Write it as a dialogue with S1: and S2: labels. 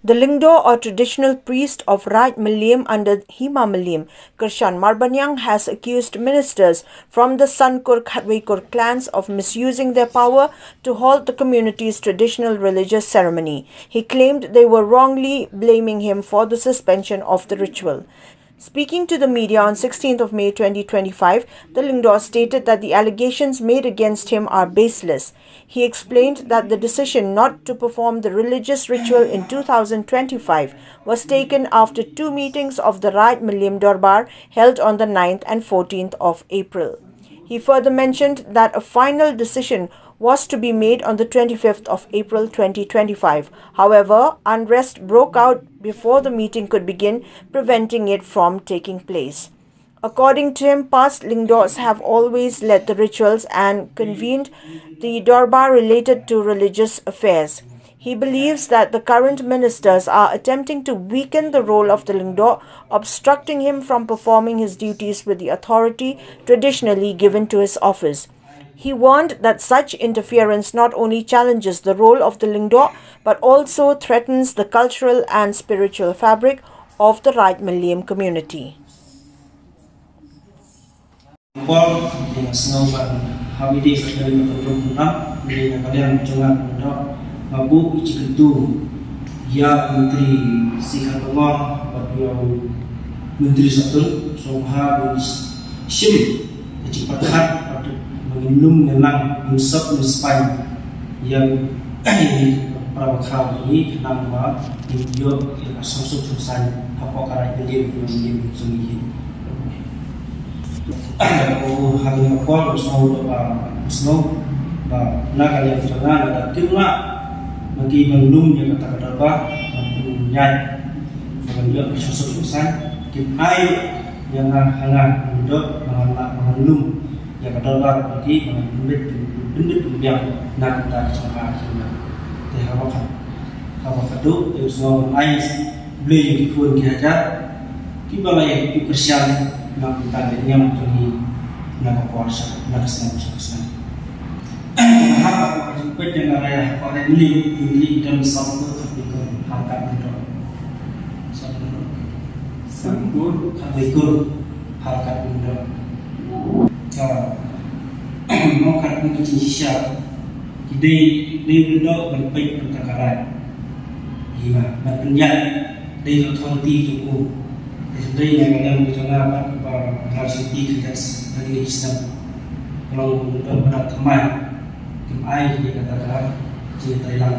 S1: The Lyngdoh, or traditional priest of Raj Mylliem under Mylliem, Kirshan Marbanyang, has accused ministers from the Sankur Khatwaikur clans of misusing their power to halt the community's traditional religious ceremony. He claimed they were wrongly blaming him for the suspension of the ritual. Speaking to the media on 16th of May 2025, the Lyngdoh stated that the allegations made against him are baseless. He explained that the decision not to perform the religious ritual in 2025 was taken after 2 meetings of the Raj Mylliem Darbar held on the 9th and 14th of April. He further mentioned that a final decision was to be made on the 25th of April 2025. However, unrest broke out before the meeting could begin, preventing it from taking place. According to him, past Lyngdohs have always led the rituals and convened the Darbar related to religious affairs. He believes that the current ministers are attempting to weaken the role of the Lyngdoh, obstructing him from performing his duties with the authority traditionally given to his office. He warned that such interference not only challenges the role of the Lyngdoh but also threatens the cultural and spiritual fabric of the Raj Mylliem community.
S2: Mylliem memang unsur Spanyol yang perawatan ini nama Lyngdoh yang asal jurusan apa karena Mylliem sendiri. Aku hari apa snow nak kalian jangan ada kena bagi Mylliem yang kata apa nyat Mylliem asal jurusan kita yang hangat Lyngdoh Mylliem yang adalah bagi benda yang nak kita cakap teh apa itu semua ais beli pun kita kita lagi persiapan nak kita yang bagi nak puasa nak senang apa jumpa dengan ayah pada ini dan sambut itu angkat itu sambut itu harkat itu makan untuk sisa kita Lyngdoh berbaik perkara hingga berpenjat dari otoriti hukum dari yang ada berjalan harus dikasih dari Islam kalau Lyngdoh berat teman tim air dia katakan cerita yang